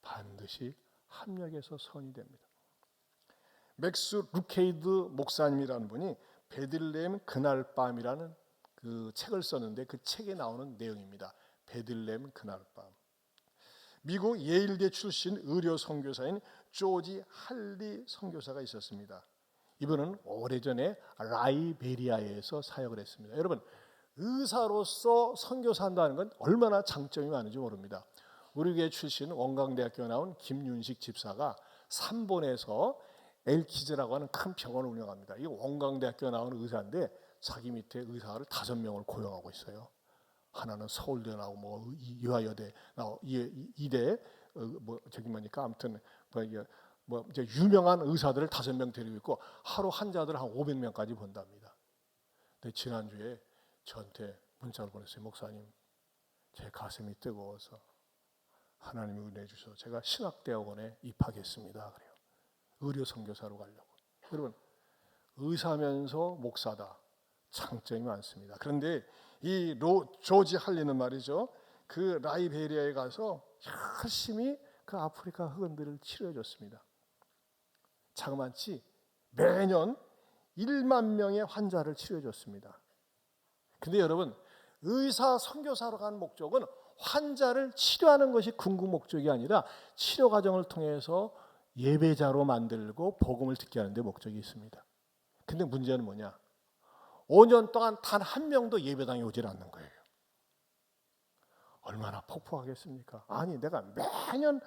반드시 합력해서 선이 됩니다. 맥스 루케이드 목사님이라는 분이 베들레헴 그날 밤이라는 그 책을 썼는데 그 책에 나오는 내용입니다. 베들레헴 그날 밤. 미국 예일대 출신 의료 선교사인 조지 할리 선교사가 있었습니다. 이분은 오래전에 라이베리아에서 사역을 했습니다. 여러분, 의사로서 선교사한다는 건 얼마나 장점이 많은지 모릅니다. 우리 교회 출신 원광대학교 나온 김윤식 집사가 삼본에서 엘키즈라고 하는 큰 병원을 운영합니다. 이 원광대학교 나온 의사인데 자기 밑에 의사를 5명을 고용하고 있어요. 하나는 서울대 나오고 뭐 유아여대 나오고 이대 아무튼 이제 유명한 의사들을 5명 데리고 있고 하루 환자들 한 500명까지 본답니다. 근데 지난주에 저한테 문자를 보냈어요. 목사님, 제 가슴이 뜨거워서 하나님이 은혜 주셔서 제가 신학대학원에 입학했습니다. 그래요. 의료 선교사로 가려고. 여러분, 의사면서 목사다. 장점이 많습니다. 그런데 이 조지 할리는 말이죠. 그 라이베리아에 가서 열심히 그 아프리카 흑인들을 치료해 줬습니다. 자그마치 매년 1만 명의 환자를 치료해 줬습니다. 근데 여러분, 의사 선교사로 간 목적은 환자를 치료하는 것이 궁극 목적이 아니라 치료 과정을 통해서 예배자로 만들고 복음을 듣게 하는 데 목적이 있습니다. 근데 문제는 뭐냐? 5년 동안 단 한 명도 예배당에 오질 않는 거예요. 얼마나 폭포하겠습니까? 아니, 내가 매년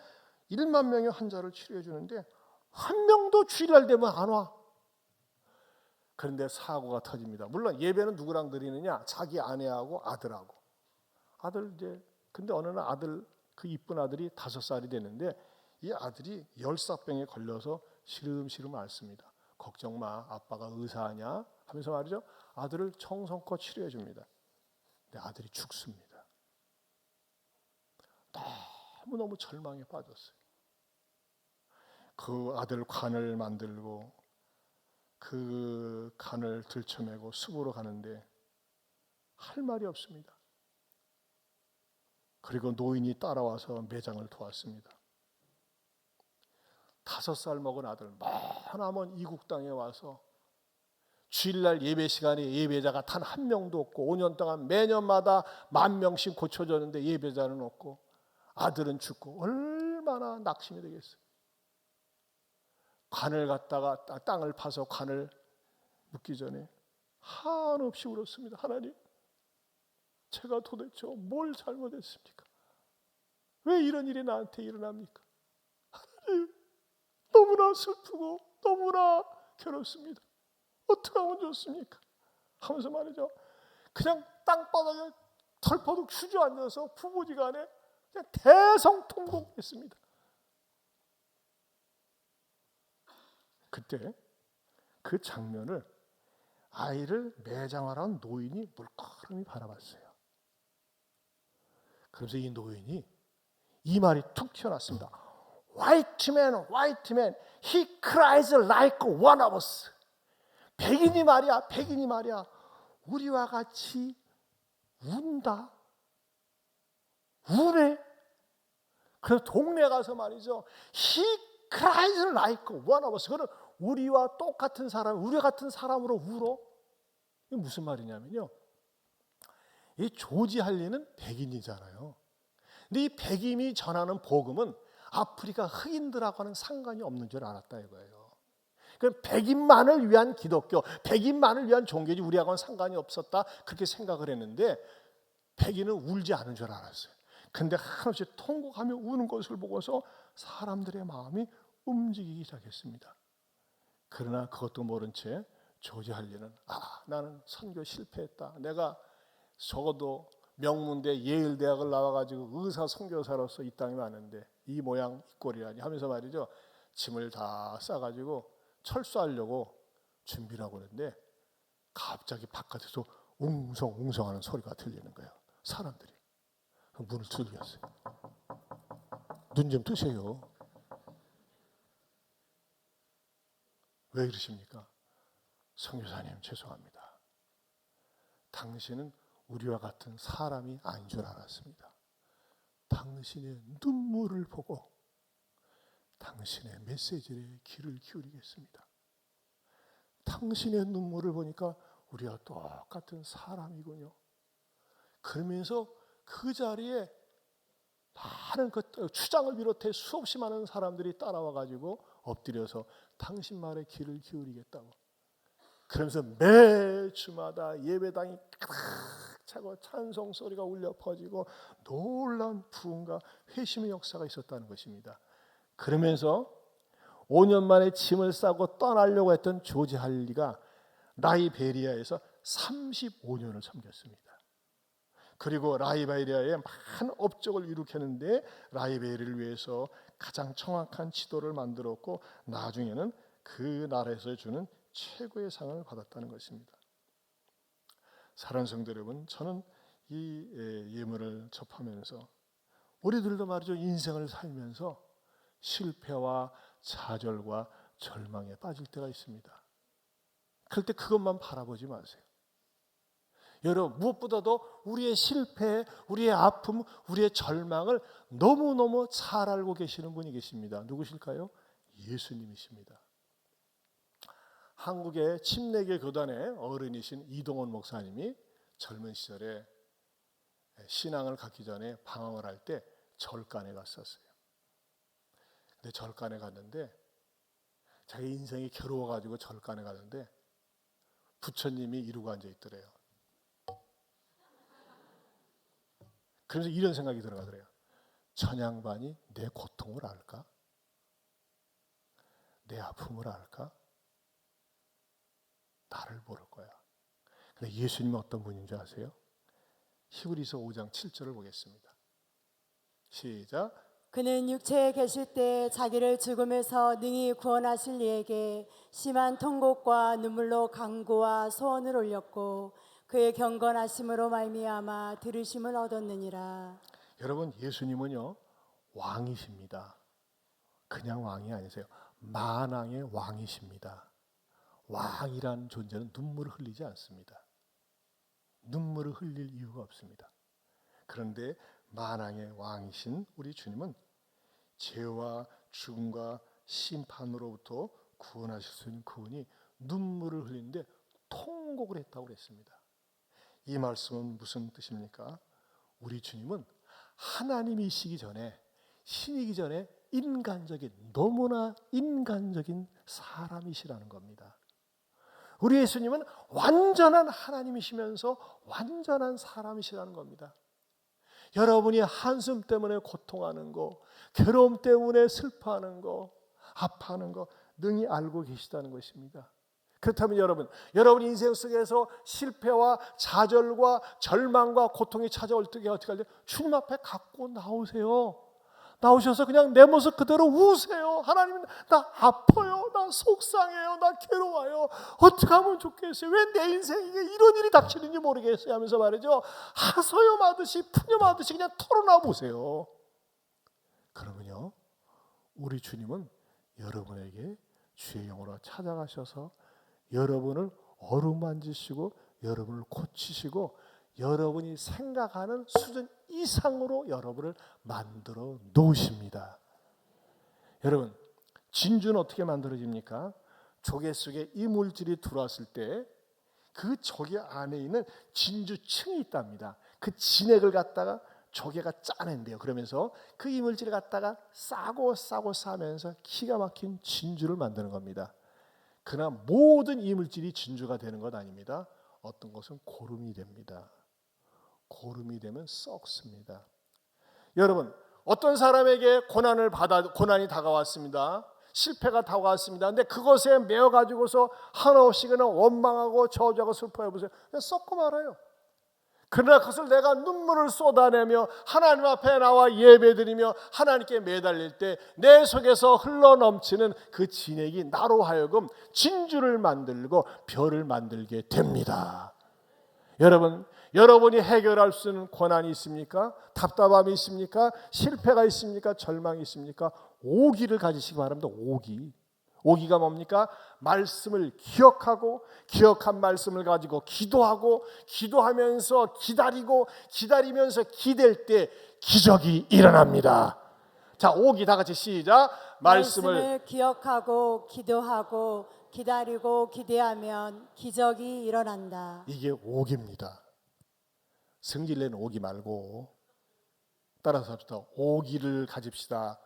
1만 명의 환자를 치료해 주는데 한 명도 주일날 되면 안 와. 그런데 사고가 터집니다. 물론 예배는 누구랑 드리느냐? 자기 아내하고 아들하고. 근데 어느 날 그 이쁜 아들이 5살이 됐는데 이 아들이 열사병에 걸려서 시름시름 앓습니다. 걱정 마, 아빠가 의사하냐? 하면서 말이죠. 아들을 청성껏 치료해 줍니다. 근데 아들이 죽습니다. 너무너무 절망에 빠졌어요. 그 아들 관을 만들고 그 간을 들쳐매고 숲으로 가는데 할 말이 없습니다. 그리고 노인이 따라와서 매장을 도왔습니다. 5살 먹은 아들 머나먼 이국 땅에 와서 주일날 예배 시간에 예배자가 단 한 명도 없고 5년 동안 매년마다 10,000명씩 고쳐졌는데 예배자는 없고 아들은 죽고 얼마나 낙심이 되겠어요. 관을 갖다가 땅을 파서 관을 묻기 전에 한없이 울었습니다. 하나님, 제가 도대체 뭘 잘못했습니까? 왜 이런 일이 나한테 일어납니까? 하나님, 너무나 슬프고 너무나 괴롭습니다. 어떻게 하면 좋습니까? 하면서 말이죠. 그냥 땅바닥에 털퍼덕 주저앉아서 부부지간에 그냥 대성통곡했습니다. 그때 그 장면을 아이를 매장하라는 노인이 물끄러미 바라봤어요. 그래서 이 노인이 이 말이 툭 튀어났습니다. White man, he cries like one of us. 백인이 말이야, 우리와 같이 운다. 우네. 그래서 동네 가서 말이죠. He cries like one of us. 그는 우리와 똑같은 사람, 우리 같은 사람으로 울어. 이게 무슨 말이냐면요. 이 조지 할리는 백인이잖아요. 근데 이 백인이 전하는 복음은 아프리카 흑인들하고는 상관이 없는 줄 알았다 이거예요. 그럼 백인만을 위한 기독교, 백인만을 위한 종교지 우리하고는 상관이 없었다 그렇게 생각을 했는데 백인은 울지 않은 줄 알았어요. 근데 한없이 통곡하며 우는 것을 보고서 사람들의 마음이 움직이기 시작했습니다. 그러나 그것도 모른 채 조지 할리는 나는 선교 실패했다. 내가 적어도 명문대 예일 대학을 나와가지고 의사 선교사로서 이 땅에 왔는데 이 모양 이 꼴이라니 하면서 말이죠. 짐을 다 싸가지고 철수하려고 준비를 하고 있는데 갑자기 바깥에서 웅성웅성하는 소리가 들리는 거예요. 사람들이 문을 두드렸어요. 눈 좀 뜨세요. 왜 이러십니까? 선교사님 죄송합니다. 당신은 우리와 같은 사람이 아닌 줄 알았습니다. 당신의 눈물을 보고 당신의 메시지에 귀를 기울이겠습니다. 당신의 눈물을 보니까 우리와 똑같은 사람이군요. 그러면서 그 자리에 많은 추장을 비롯해 수없이 많은 사람들이 따라와 가지고 엎드려서 당신 말에 귀를 기울이겠다고. 그러면서 매 주마다 예배당이 가득 차고 찬송 소리가 울려 퍼지고 놀라운 부흥과 회심의 역사가 있었다는 것입니다. 그러면서 5년 만에 짐을 싸고 떠나려고 했던 조지 할리가 라이베리아에서 35년을 섬겼습니다. 그리고 라이베리아에 많은 업적을 이룩했는데 라이베리아를 위해서 가장 정확한 지도를 만들었고 나중에는 그 나라에서 주는 최고의 상을 받았다는 것입니다. 사랑하는 성도 여러분, 저는 이 예물을 접하면서 우리들도 말이죠, 인생을 살면서 실패와 좌절과 절망에 빠질 때가 있습니다. 그럴 때 그것만 바라보지 마세요. 여러분, 무엇보다도 우리의 실패, 우리의 아픔, 우리의 절망을 너무너무 잘 알고 계시는 분이 계십니다. 누구실까요? 예수님이십니다. 한국의 침례교 교단의 어른이신 이동원 목사님이 젊은 시절에 신앙을 갖기 전에 방황을 할 때 절간에 갔었어요. 근데 절간에 갔는데 자기 인생이 괴로워가지고 절간에 가는데 부처님이 이러고 앉아있더래요. 그래서 이런 생각이 들어가더래요. 천양반이 내 고통을 알까? 내 아픔을 알까? 나를 모를 거야. 근데 예수님은 어떤 분인 줄 아세요? 히브리서 5장 7절을 보겠습니다. 시작. 그는 육체에 계실 때 자기를 죽음에서 능히 구원하실 이에게 심한 통곡과 눈물로 간구와 소원을 올렸고 그의 경건하심으로 말미암아 들으심을 얻었느니라. 여러분, 예수님은요 왕이십니다. 그냥 왕이 아니세요. 만왕의 왕이십니다. 왕이란 존재는 눈물을 흘리지 않습니다. 눈물을 흘릴 이유가 없습니다. 그런데 만왕의 왕이신 우리 주님은 죄와 죽음과 심판으로부터 구원하실 수 있는 그분이 눈물을 흘리는데 통곡을 했다고 그랬습니다. 이 말씀은 무슨 뜻입니까? 우리 주님은 하나님이시기 전에, 신이기 전에 너무나 인간적인 사람이시라는 겁니다. 우리 예수님은 완전한 하나님이시면서 완전한 사람이시라는 겁니다. 여러분이 한숨 때문에 고통하는 거, 괴로움 때문에 슬퍼하는 거, 아파하는 거 능히 알고 계시다는 것입니다. 그렇다면 여러분 인생 속에서 실패와 좌절과 절망과 고통이 찾아올 때 어떻게 할 때 주님 앞에 갖고 나오세요. 나오셔서 그냥 내 모습 그대로 우세요. 하나님, 나 아파요, 나 속상해요, 나 괴로워요. 어떻게 하면 좋겠어요? 왜 내 인생에 이런 일이 닥치는지 모르겠어요 하면서 말이죠, 하소연하듯이 푸념하듯이 그냥 털어놔 보세요. 그러면요, 우리 주님은 여러분에게 주의 영으로 찾아가셔서 여러분을 어루만지시고 여러분을 고치시고 여러분이 생각하는 수준 이상으로 여러분을 만들어 놓으십니다. 여러분, 진주는 어떻게 만들어집니까? 조개 속에 이물질이 들어왔을 때 그 조개 안에 있는 진주층이 있답니다. 그 진액을 갖다가 조개가 짜낸대요. 그러면서 그 이물질을 갖다가 싸고 싸면서 기가 막힌 진주를 만드는 겁니다. 그러나 모든 이물질이 진주가 되는 것 아닙니다. 어떤 것은 고름이 됩니다. 고름이 되면 썩습니다. 여러분, 어떤 사람에게 고난이 다가왔습니다. 실패가 다가왔습니다. 근데 그것에 매여 가지고서 한없이 그냥 원망하고 저주하고 슬퍼해 보세요. 그냥 썩고 말아요. 그러나 그것을 내가 눈물을 쏟아내며 하나님 앞에 나와 예배드리며 하나님께 매달릴 때 내 속에서 흘러넘치는 그 진액이 나로 하여금 진주를 만들고 별을 만들게 됩니다. 여러분이 해결할 수 있는 고난이 있습니까? 답답함이 있습니까? 실패가 있습니까? 절망이 있습니까? 오기를 가지시기 바랍니다. 오기가 뭡니까? 말씀을 기억하고 기억한 말씀을 가지고 기도하면서 기다리면서 기댈 때 기적이 일어납니다. 자, 오기 다 같이 시작. 말씀을 기억하고 기도하고 기다리고 기대하면 기적이 일어난다. 이게 오기입니다. 성질내는 오기 말고 따라서 합시다. 오기를 가집시다.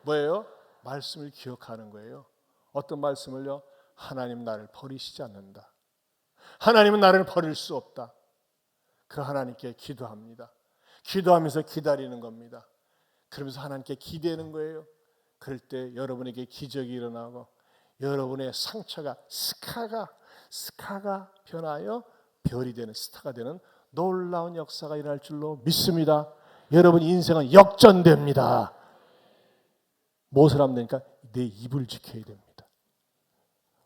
뭐예요? 말씀을 기억하는 거예요. 어떤 말씀을요? 하나님 나를 버리시지 않는다. 하나님은 나를 버릴 수 없다. 그 하나님께 기도합니다. 기도하면서 기다리는 겁니다. 그러면서 하나님께 기대는 거예요. 그럴 때 여러분에게 기적이 일어나고 여러분의 상처가 스카가 변하여 별이 되는 스타가 되는 놀라운 역사가 일어날 줄로 믿습니다. 여러분 인생은 역전됩니다. 무엇을 하면 되니까 내 입을 지켜야 됩니다.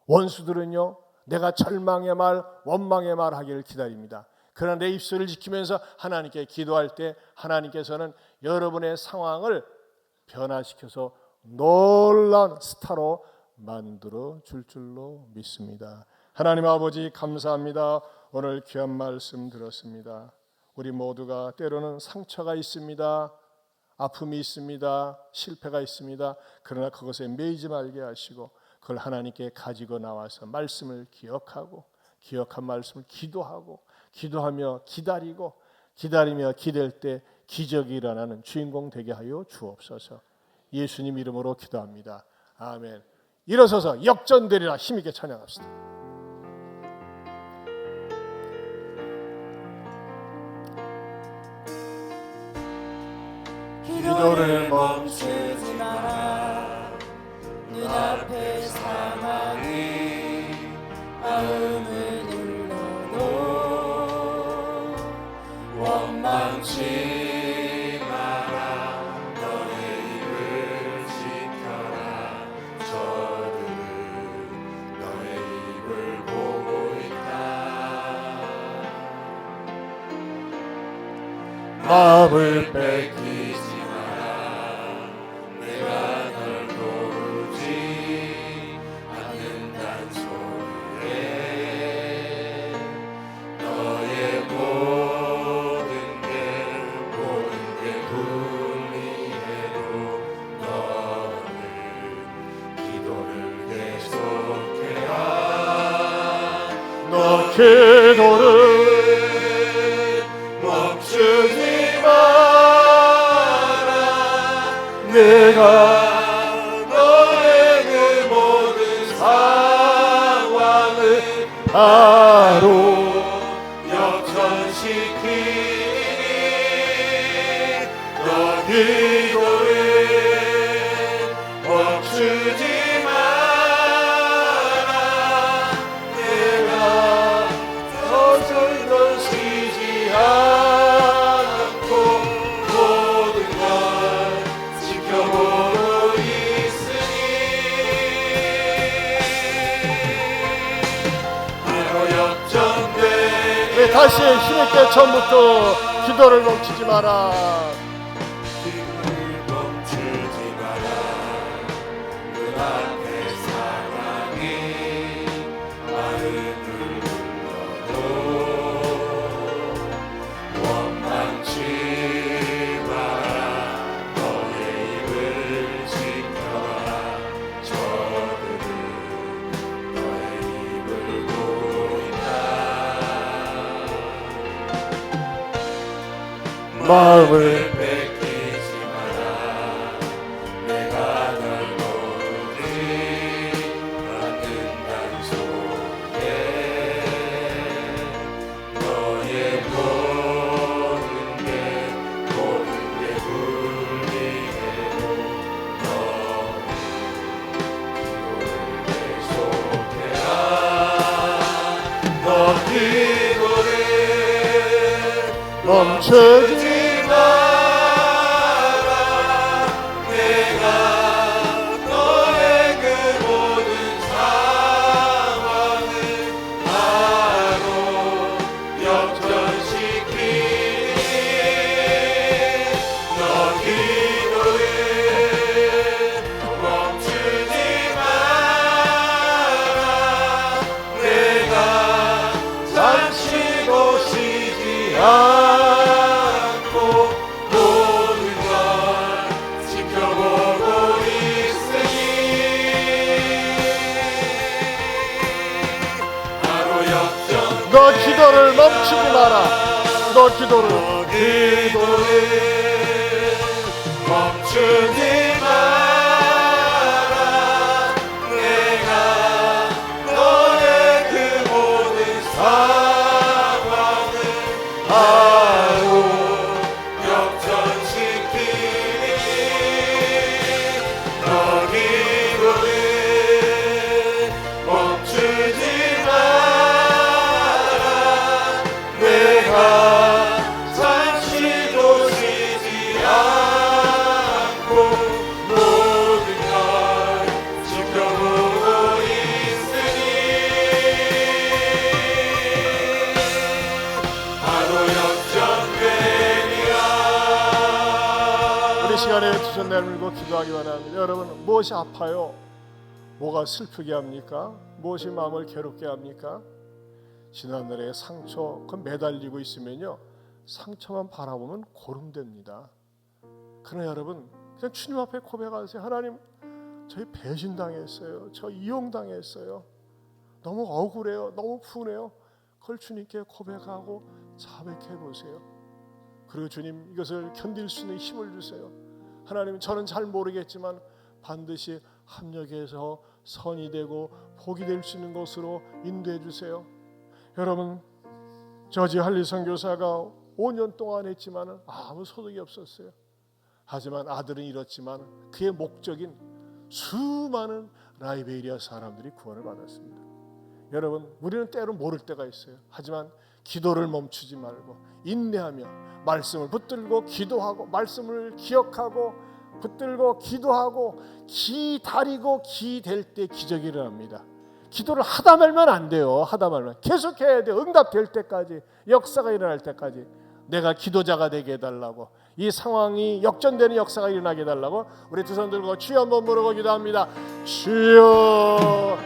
원수들은요, 내가 절망의 말, 원망의 말 하기를 기다립니다. 그러나 내 입술을 지키면서 하나님께 기도할 때 하나님께서는 여러분의 상황을 변화시켜서 놀라운 스타로 만들어 줄 줄로 믿습니다. 하나님 아버지 감사합니다. 오늘 귀한 말씀 들었습니다. 우리 모두가 때로는 상처가 있습니다. 아픔이 있습니다. 실패가 있습니다. 그러나 그것에 매이지 말게 하시고 그걸 하나님께 가지고 나와서 말씀을 기억한 말씀을 기도하며 기다리며 기댈 때 기적이 일어나는 주인공 되게 하여 주옵소서. 예수님 이름으로 기도합니다. 아멘. 일어서서 역전되리라 힘있게 찬양합시다. 기도를 멈추지 마라. 눈앞의 상황이 마음을 눌러도 원망치 마라. 너의 입을 지켜라. 저들은 너의 입을 보고 있다. 마음을 뺏기 기도를 멈추지 마라. 내가 너의 그 모든 상황을 바로 역전시키니 너 기도를 멈추지 다시 힘있게 처음부터 기도를 멈추지 마라. 기도를 멈추지 마라. 눈앞의 상황이 마음을 눌러도 원망치 마라. 너의 입을 지켜라. 저들은 너의 입을 보고 있다. 마음을 뺏기지 마라. 내가 널 모르니 받는단 속에 너의 모든 게 불리해도 너 기도를 멈추지 마라. 내가 너의 그 모든 상황을 바로 역전시키니 너 기도를 멈추지 마라. 내가 잠시도 쉬지 않고 모든 걸 지켜보고 있으니 바로 역전 너 기도를 멈추지 마라. 너 기도를 멈추지 마라. 내가 너의 그 모든 상황을 바로 역전시키니 너 기도를 멈추지 마라. 내가 잠시도 쉬지 않고 모든 걸 지켜보고 있으니 바로 역전되리라. 우리 시간에 두 손 내밀고 기도하기 원합니다. 여러분, 무엇이 아파요? 뭐가 슬프게 합니까? 무엇이 마음을 괴롭게 합니까? 지난날의 상처 그 매달리고 있으면요, 상처만 바라보면 고름됩니다. 그러나 여러분, 그냥 주님 앞에 고백하세요. 하나님, 저희 배신당했어요. 저 이용당했어요. 너무 억울해요. 너무 분해요. 그걸 주님께 고백하고 자백해 보세요. 그리고 주님, 이것을 견딜 수 있는 힘을 주세요. 하나님, 저는 잘 모르겠지만 반드시 합력해서 선이 되고 복이 될 수 있는 것으로 인도해 주세요. 여러분, 저지 할리 선교사가 5년 동안 했지만 아무 소득이 없었어요. 하지만 아들은 잃었지만 그의 목적인 수많은 라이베리아 사람들이 구원을 받았습니다. 여러분, 우리는 때로 모를 때가 있어요. 하지만 기도를 멈추지 말고 인내하며 말씀을 붙들고 기도하고 말씀을 기억하고 붙들고 기도하고 기다리고 기댈 때 기적이 일어납니다. 기도를 하다 말면 안 돼요. 하다 말면 계속해야 돼요. 응답될 때까지, 역사가 일어날 때까지. 내가 기도자가 되게 해달라고, 이 상황이 역전되는 역사가 일어나게 해달라고 우리 두 손 들고 주여 한번 부르고 기도합니다. 주여.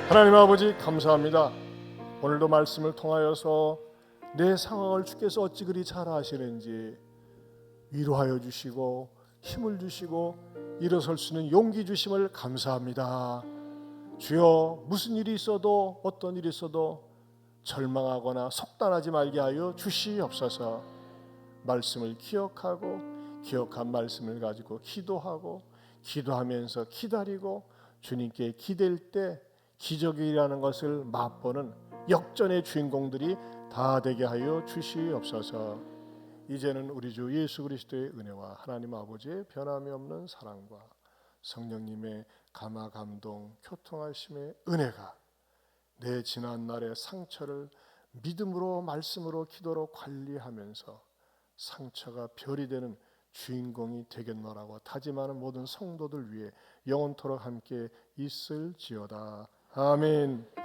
하나님 아버지, 감사합니다. 오늘도 말씀을 통하여서 내 상황을 주께서 어찌 그리 잘 아시는지 위로하여 주시고 힘을 주시고 일어설 수 있는 용기 주심을 감사합니다. 주여, 무슨 일이 있어도 어떤 일이 있어도 절망하거나 속단하지 말게 하여 주시옵소서. 말씀을 기억하고 기억한 말씀을 가지고 기도하고 기도하면서 기다리고 주님께 기댈 때 기적이 일어나는 것을 맛보는 역전의 주인공들이 다 되게 하여 주시옵소서. 이제는 우리 주 예수 그리스도의 은혜와 하나님 아버지의 변함이 없는 사랑과 성령님의 감화 감동 교통하심의 은혜가 내 지난 날의 상처를 믿음으로 말씀으로 기도로 관리하면서 상처가 별이 되는 주인공이 되겠노라고 다짐하는 모든 성도들 위해 영원토록 함께 있을지어다. 아멘.